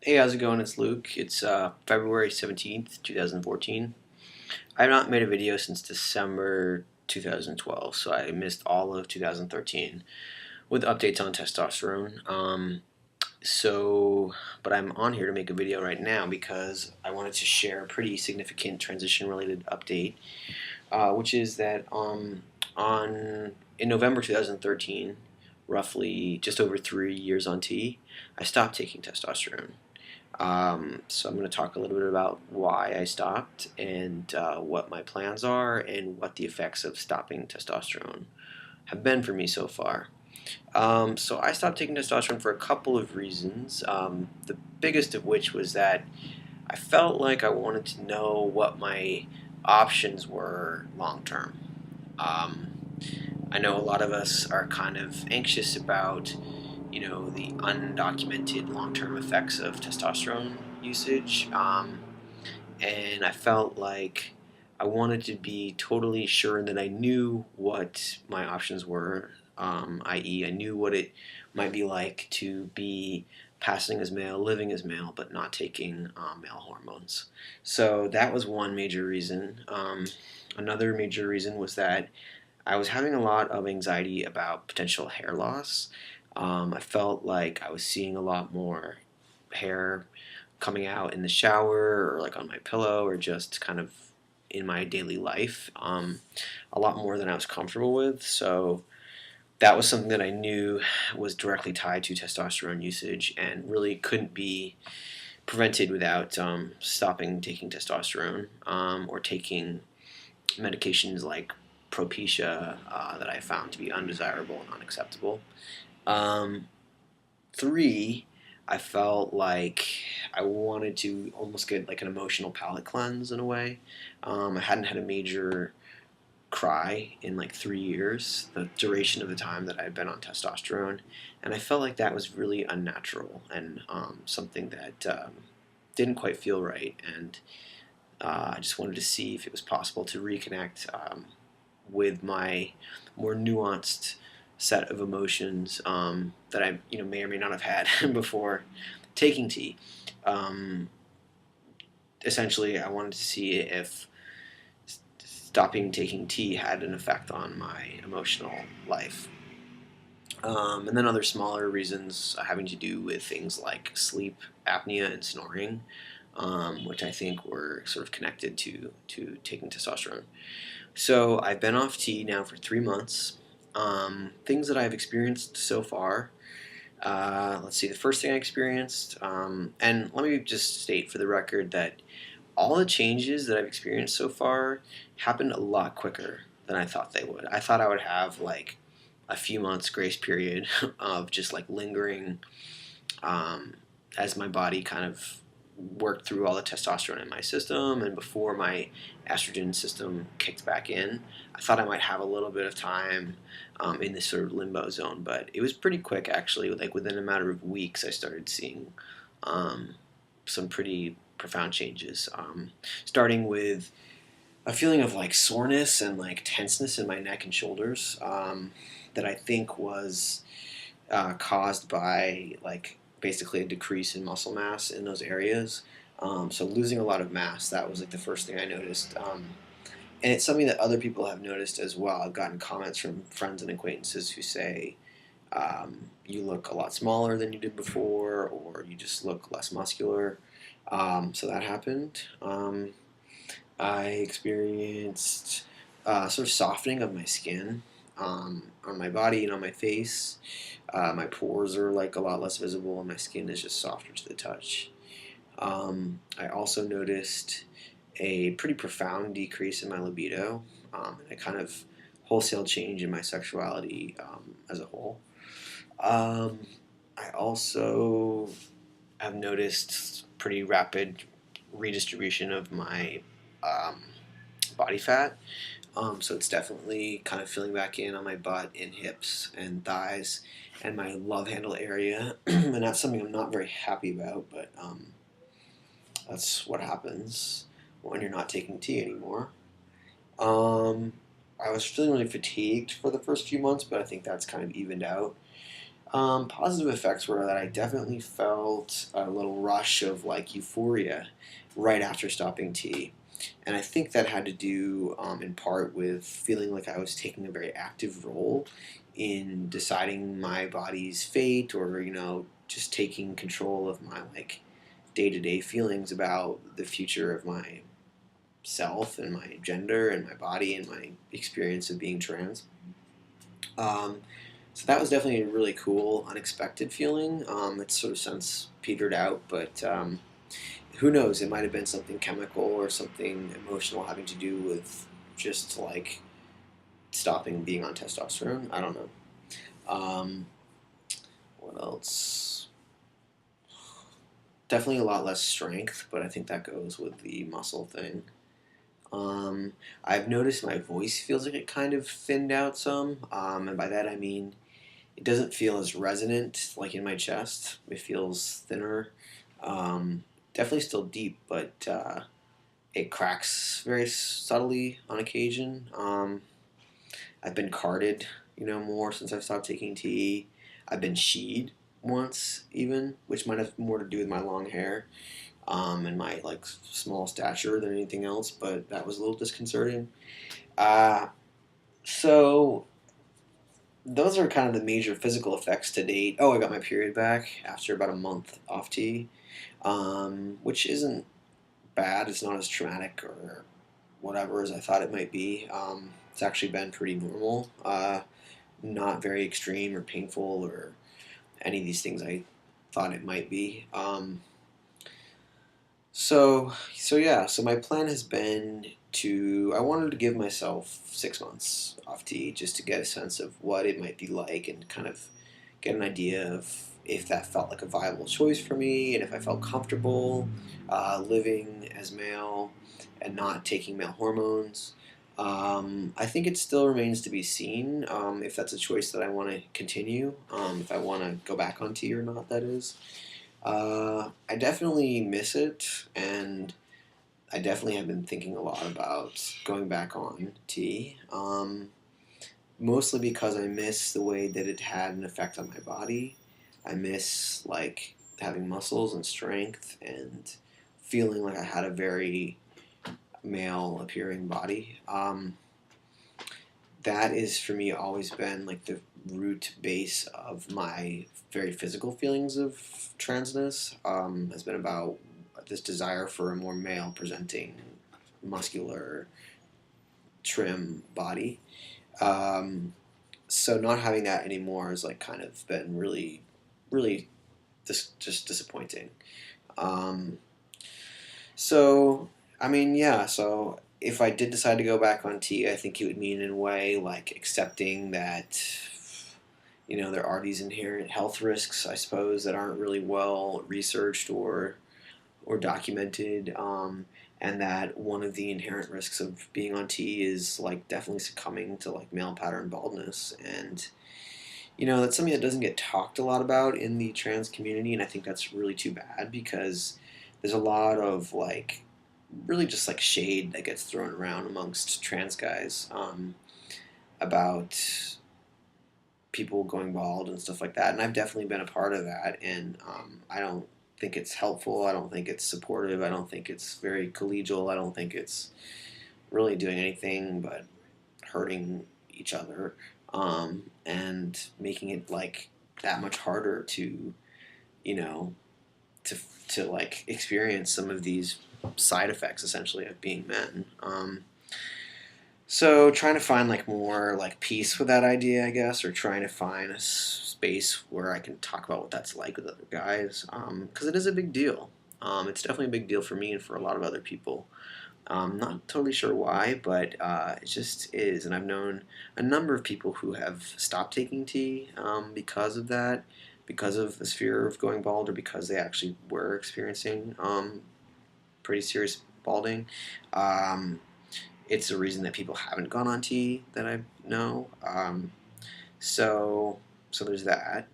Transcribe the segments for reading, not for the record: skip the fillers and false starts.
Hey, how's it going? It's Luke. It's February 17th, 2014. I have not made a video since December 2012, so I missed all of 2013 with updates on testosterone. But I'm on here to make a video right now because I wanted to share a pretty significant transition-related update, which is that in November 2013, roughly just over 3 years on T, I stopped taking testosterone. So I'm going to talk a little bit about why I stopped and what my plans are and what the effects of stopping testosterone have been for me so far. So I stopped taking testosterone for a couple of reasons. The biggest of which was that I felt like I wanted to know what my options were long term. Um, I know a lot of us are kind of anxious about the undocumented long-term effects of testosterone usage, and I felt like I wanted to be totally sure that I knew what my options were, i.e., I knew what it might be like to be passing as male, living as male, but not taking male hormones. So that was one major reason. Another major reason was that I was having a lot of anxiety about potential hair loss. I felt like I was seeing a lot more hair coming out in the shower or like on my pillow or just kind of in my daily life, a lot more than I was comfortable with. So that was something that I knew was directly tied to testosterone usage and really couldn't be prevented without stopping taking testosterone or taking medications like Propecia that I found to be undesirable and unacceptable. Um, Three, I felt like I wanted to almost get like an emotional palate cleanse in a way. I hadn't had a major cry in like 3 years, the duration of the time that I'd been on testosterone, and I felt like that was really unnatural and something that didn't quite feel right. And I just wanted to see if it was possible to reconnect with my more nuanced set of emotions that I may or may not have had before taking tea. Um, Essentially, I wanted to see if stopping taking tea had an effect on my emotional life. And then other smaller reasons having to do with things like sleep apnea and snoring, which I think were sort of connected to taking testosterone. So I've been off tea now for 3 months. Things that I've experienced so far. Let's see, the first thing I experienced, and let me just state for the record that all the changes that I've experienced so far happened a lot quicker than I thought they would. I thought I would have like a few months grace period of just like lingering um, as my body kind of worked through all the testosterone in my system and before my estrogen system kicked back in. I thought I might have a little bit of time in this sort of limbo zone, but it was pretty quick actually. Like within a matter of weeks, I started seeing um, some pretty profound changes, starting with a feeling of like soreness and like tenseness in my neck and shoulders that I think was caused by like basically a decrease in muscle mass in those areas. So losing a lot of mass, that was like the first thing I noticed. And it's something that other people have noticed as well. I've gotten comments from friends and acquaintances who say, you look a lot smaller than you did before, or you just look less muscular. So that happened. I experienced sort of softening of my skin on my body and on my face. My pores are like a lot less visible, and my skin is just softer to the touch. I also noticed a pretty profound decrease in my libido, and a kind of wholesale change in my sexuality as a whole. Um, I also have noticed pretty rapid redistribution of my um, body fat. So it's definitely kind of filling back in on my butt and hips and thighs and my love handle area. And that's something I'm not very happy about, but that's what happens when you're not taking tea anymore. Um, I was feeling really fatigued for the first few months, but I think that's kind of evened out. Positive effects were that I definitely felt a little rush of like euphoria right after stopping tea. And I think that had to do in part with feeling like I was taking a very active role in deciding my body's fate, or, just taking control of my like day to day feelings about the future of my self and my gender and my body and my experience of being trans. Um, so that was definitely a really cool, unexpected feeling. It's sort of since petered out, but who knows? It might have been something chemical or something emotional having to do with just like stopping being on testosterone. I don't know. Um, what else? Definitely a lot less strength, but I think that goes with the muscle thing. Um, I've noticed my voice feels like it kind of thinned out some, and by that I mean it doesn't feel as resonant like in my chest. It feels thinner. Um, Definitely still deep, but it cracks very subtly on occasion. I've been carded, more since I've stopped taking tea. I've been sheed once, even, which might have more to do with my long hair and my like small stature than anything else, but that was a little disconcerting. Uh, so those are kind of the major physical effects to date. Oh, I got my period back after about a month off tea, which isn't bad. It's not as traumatic or whatever as I thought it might be. It's actually been pretty normal, not very extreme or painful or any of these things I thought it might be. So my plan has been I wanted to give myself 6 months off tea just to get a sense of what it might be like and kind of get an idea of if that felt like a viable choice for me and if I felt comfortable living as male and not taking male hormones. I think it still remains to be seen if that's a choice that I want to continue, if I want to go back on tea or not, that is. I definitely miss it, and I definitely have been thinking a lot about going back on tea. Mostly because I miss the way that it had an effect on my body. I miss like having muscles and strength and feeling like I had a very male appearing body. That is for me always been like the root base of my very physical feelings of transness. Has been about this desire for a more male presenting, muscular, trim body. Um, so not having that anymore has like kind of been really, really just disappointing. Um, so I mean, yeah. So if I did decide to go back on tea, I think it would mean in a way like accepting that there are these inherent health risks, I suppose, that aren't really well researched or documented, and that one of the inherent risks of being on tea is like definitely succumbing to like male pattern baldness, and that's something that doesn't get talked a lot about in the trans community, and I think that's really too bad because there's a lot of like really just like shade that gets thrown around amongst trans guys about people going bald and stuff like that. And I've definitely been a part of that. And I don't think it's helpful. I don't think it's supportive. I don't think it's very collegial. I don't think it's really doing anything but hurting each other and making it like that much harder to, you know, to, to like experience some of these side effects essentially of being men. So trying to find like more like peace with that idea, I guess, or trying to find a space where I can talk about what that's like with other guys, because it is a big deal. It's definitely a big deal for me and for a lot of other people. Not totally sure why, but it just is. And I've known a number of people who have stopped taking tea because of that, because of this fear of going bald, or because they actually were experiencing pretty serious balding. Um, it's a reason that people haven't gone on tea that I know. So so there's that.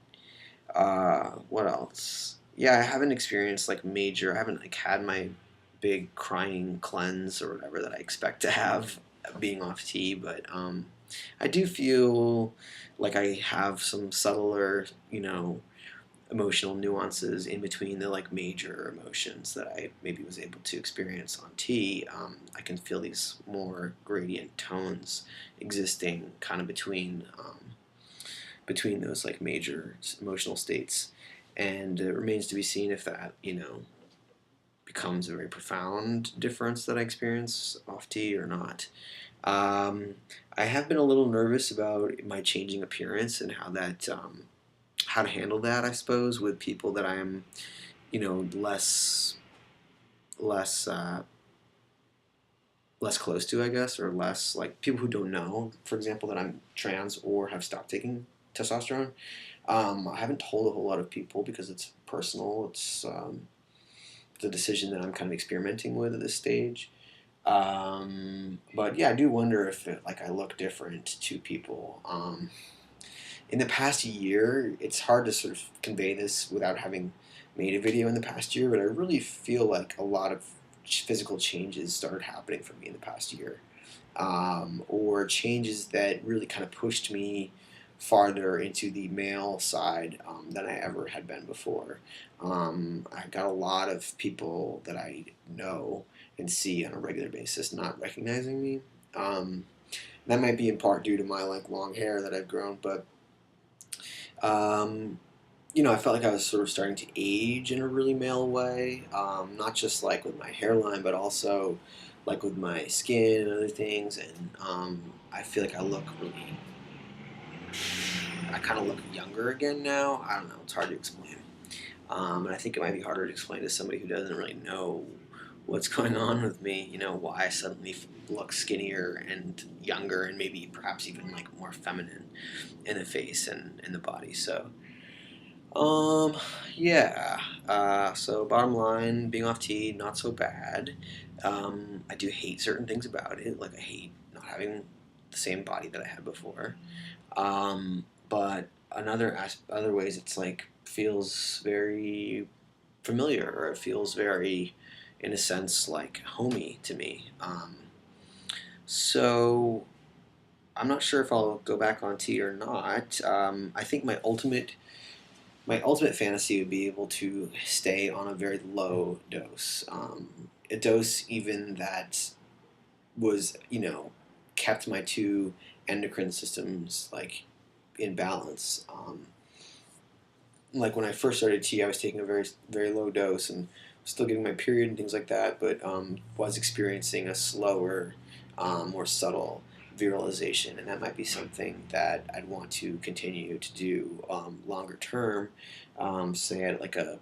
What else? Yeah, I haven't experienced like major. I haven't like had my big crying cleanse or whatever that I expect to have being off tea, but I do feel like I have some subtler, emotional nuances in between the like major emotions that I maybe was able to experience on T. I can feel these more gradient tones existing kind of between those like major emotional states, and it remains to be seen if that becomes a very profound difference that I experience off T or not. Um, I have been a little nervous about my changing appearance and how to handle that. I suppose with people that I'm less less close to, I guess, or less like people who don't know, for example, that I'm trans or have stopped taking testosterone. I haven't told a whole lot of people because it's personal. It's a decision that I'm kind of experimenting with at this stage. But yeah, I do wonder if I look different to people. In the past year, it's hard to sort of convey this without having made a video in the past year, but I really feel like a lot of physical changes started happening for me in the past year, or changes that really kind of pushed me farther into the male side than I ever had been before. I got a lot of people that I know and see on a regular basis not recognizing me. Um, that might be in part due to my like long hair that I've grown, but um, I felt like I was sort of starting to age in a really male way, not just like with my hairline, but also like with my skin and other things. And I feel like I kind of look younger again now. I don't know, it's hard to explain. And I think it might be harder to explain to somebody who doesn't really know what's going on with me, why I suddenly look skinnier and younger and maybe perhaps even like more feminine in the face and in the body. So um, yeah. So bottom line, being off T, not so bad. I do hate certain things about it. Like I hate not having the same body that I had before. But other ways, it's like feels very familiar, or it feels very, in a sense, like homey to me. So I'm not sure if I'll go back on T or not. I think my ultimate fantasy would be able to stay on a very low dose, a dose even that was kept my two endocrine systems like in balance. Like when I first started T, I was taking a very very low dose and still getting my period and things like that, but was experiencing a slower, more subtle virilization, and that might be something that I'd want to continue to do longer term, say at like a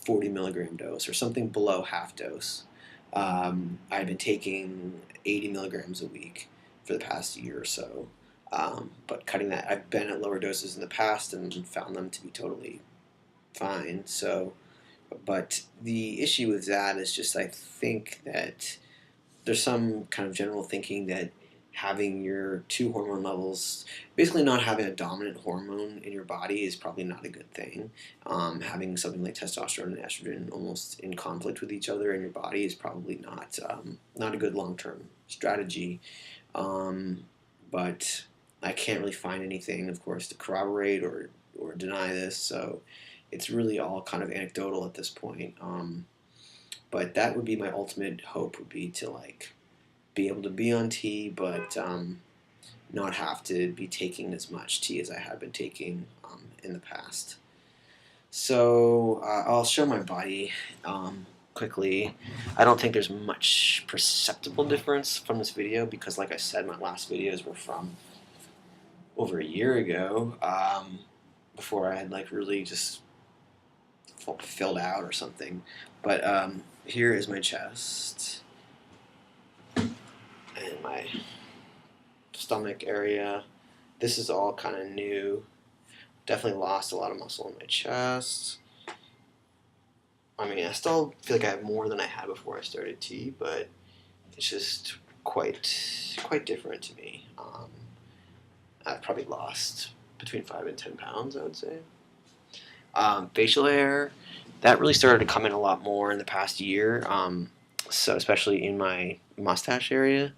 40 milligram dose or something below half dose. I've been taking 80 milligrams a week for the past year or so, but cutting that, I've been at lower doses in the past and found them to be totally fine. So, but the issue with that is just I think that there's some kind of general thinking that having your two hormone levels, basically not having a dominant hormone in your body, is probably not a good thing. Having something like testosterone and estrogen almost in conflict with each other in your body is probably not a good long term strategy. Um, but I can't really find anything, of course, to corroborate or deny this. So it's really all kind of anecdotal at this point. But that would be my ultimate hope, would be to like be able to be on T, but not have to be taking as much T as I have been taking in the past. So I'll show my body quickly. I don't think there's much perceptible difference from this video because, like I said, my last videos were from over a year ago, before I had like really just filled out or something. But here is my chest and my stomach area. This is all kind of new. Definitely lost a lot of muscle in my chest. I mean, I still feel like I have more than I had before I started T, but it's just quite different to me. I've probably lost between 5 and 10 pounds, I would say. Facial hair, that really started to come in a lot more in the past year. So especially in my mustache area.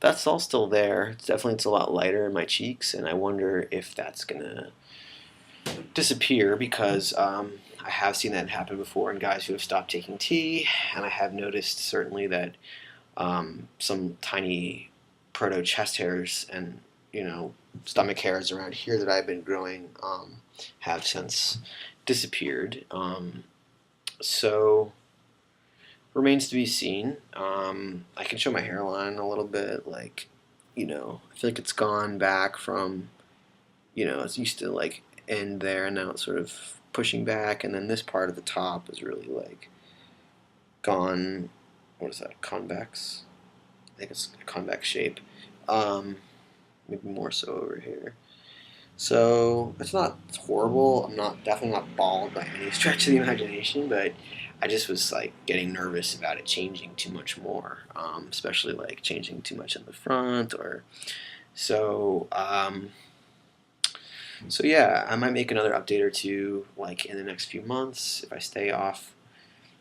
that's all still there. It's a lot lighter in my cheeks, and I wonder if that's gonna disappear because I have seen that happen before in guys who have stopped taking tea, and I have noticed certainly that some tiny proto chest hairs and stomach hairs around here that I've been growing have since disappeared. So remains to be seen. I can show my hairline a little bit, like I feel like it's gone back from it's used to like end there, and now it's sort of pushing back, and then this part of the top is really like gone. What is that? Convex? I think it's a convex shape. Um, Maybe more so over here. So it's not horrible. I'm not definitely not bald by any stretch of the imagination, but I just was like getting nervous about it changing too much more, especially like changing too much in the front or so. So yeah, I might make another update or two like in the next few months if I stay off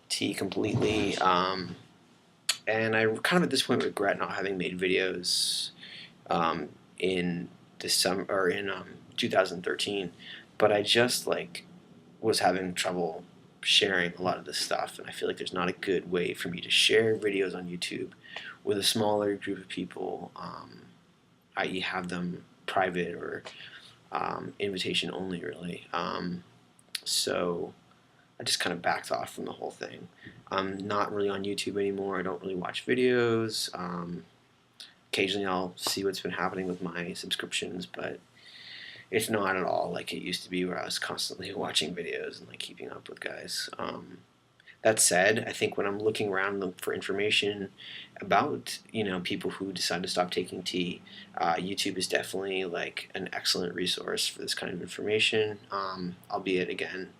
tea completely. And I kind of at this point regret not having made videos um, in December or in 2013, but I just like was having trouble sharing a lot of this stuff, and I feel like there's not a good way for me to share videos on YouTube with a smaller group of people, i.e., have them private or invitation only, really. So I just kind of backed off from the whole thing. I'm not really on YouTube anymore. I don't really watch videos. Occasionally I'll see what's been happening with my subscriptions, but it's not at all like it used to be where I was constantly watching videos and like keeping up with guys. That said, I think when I'm looking around for information about people who decide to stop taking tea, YouTube is definitely like an excellent resource for this kind of information. Albeit again,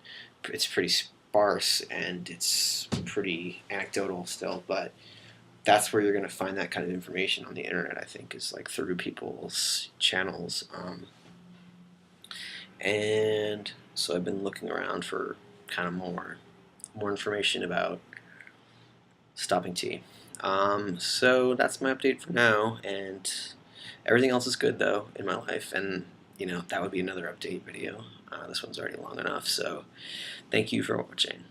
it's pretty sparse and it's pretty anecdotal still, but that's where you're going to find that kind of information on the internet. I think is like through people's channels, and so I've been looking around for kind of more information about stopping tea. So that's my update for now, and everything else is good though in my life, and that would be another update video. This one's already long enough, so thank you for watching.